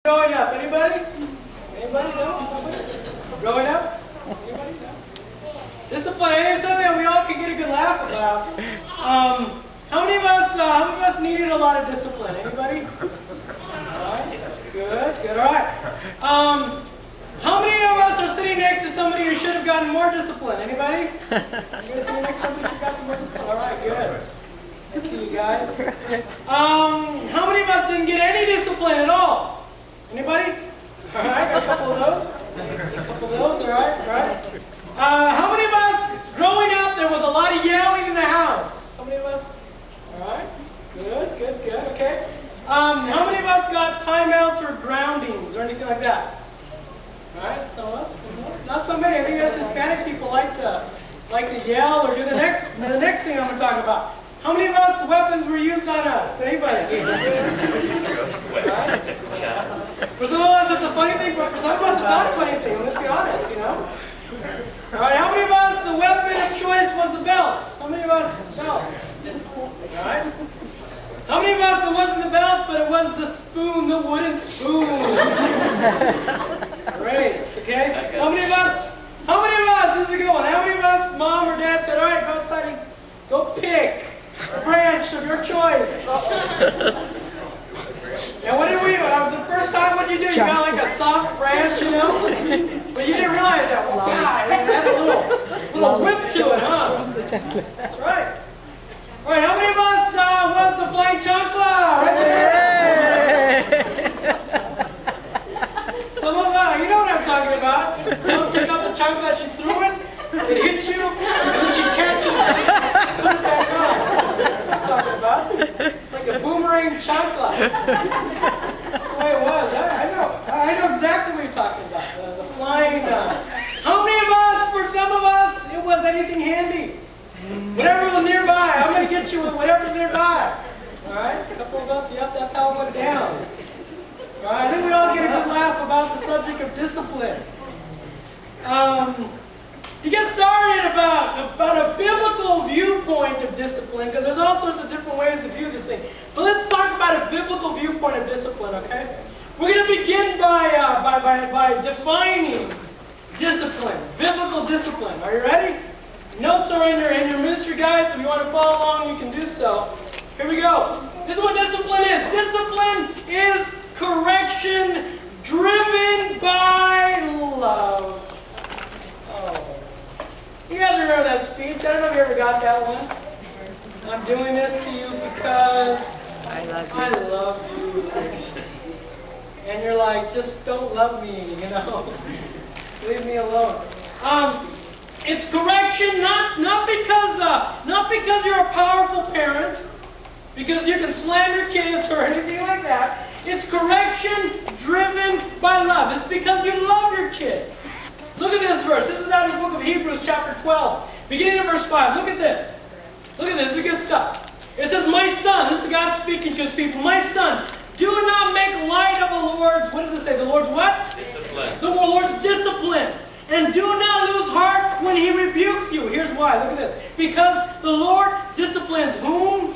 Growing up, anybody? Anybody know? Growing up? Anybody know? Discipline is something we all can get a good laugh about. How many of us needed a lot of discipline? Anybody? All right. Good. All right. How many of us are sitting next to somebody who should have gotten more discipline? Anybody? You're sitting next to somebody who should have gotten more discipline? All right. Good. Good to see you guys. How many of us didn't get any discipline at all? Anybody? All right, got a couple of those. All right. How many of us, growing up, there was a lot of yelling in the house? How many of us? All right. Good. Okay. How many of us got timeouts or groundings or anything like that? All right. Some of us. Not so many. I think that's Hispanic people like to yell or do the next thing I'm going to talk about. How many of us weapons were used on us? Anybody? Right? For some of us, it's a funny thing, but for some of us, it's not a funny thing. Let's be honest, you know. All right. How many of us, the weapon of choice was the belt? How many of us, belt? All right. How many of us, it wasn't the belt, but it was the spoon, the wooden spoon? Great. Okay. How many of us? This is a good one. How many of us, mom or dad said, all right, go outside and go pick a branch of your choice? And what did we do? The first time, what did you do? You got like a soft branch, you know? But you didn't realize that. Well, God, it had a little whip to it, huh? That's right. All right, how many of us was the flying chancla? Right there. Some of us, you know what I'm talking about. You pick up the chancla, she threw it, it hit you, and then she catch it and put it back on. That's what I'm talking about. Like a boomerang chancla. That's the way it was. I know exactly what you're talking about. The flying. How many of us, for some of us, it was anything handy? Whatever was nearby. I'm going to get you with whatever's nearby. All right? A couple of us, yep, that's how it went down. All right? I think we all get a good laugh about the subject of discipline. To get started about a biblical viewpoint of discipline, because there's all sorts of different ways to view this thing. But let's talk about a biblical viewpoint of discipline, okay? We're going to begin by defining discipline, biblical discipline. Are you ready? Notes are in your ministry guides. If you want to follow along, you can do so. Here we go. This is what discipline is. Discipline is correction driven by love. Oh. You guys remember that speech? I don't know if you ever got that one. I'm doing this to you because I love you. And you're like, just don't love me, you know. Leave me alone. It's correction not because you're a powerful parent, because you can slam your kids or anything like that. It's correction driven by love. It's because you love your kid. Look at this verse. This is out of the book of Hebrews chapter 12, beginning of verse 5. Look at this. This is good stuff. It says, my son, this is God speaking to his people, my son, do not make light of the Lord's, what does it say? The Lord's what? Discipline. The Lord's discipline. And do not lose heart when he rebukes you. Here's why. Look at this. Because the Lord disciplines whom?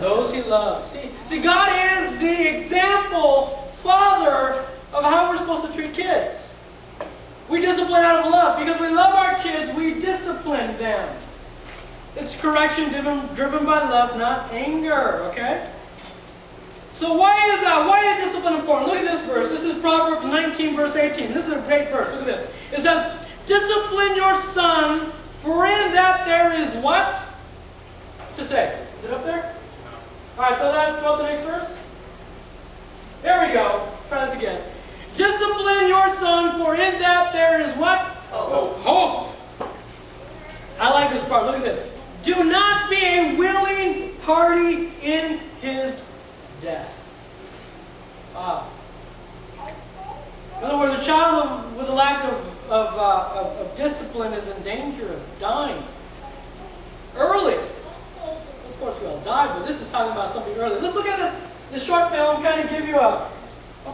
Those he loves. See, God is the example, father, of how we're supposed to treat kids. We discipline out of love. Because we love our kids, we discipline them. It's correction driven by love, not anger. Okay? So why is that? Why is discipline important? Look at this verse. This is Proverbs 19, verse 18. This is a great verse. Look at this. It says, discipline your son, for in that there is what? To say. Is it up there? All right, throw the next verse. There we go. Try this again. Discipline your son, for in that there is what? Hope. I like this part. Look at this. Do not be a willing party in his death. Wow. In other words, a child with a lack of discipline is in danger of dying early. Of course, we all die, but this is talking about something early. Let's look at this short film, kind of give you a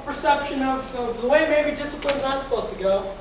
perception of the way maybe discipline is not supposed to go.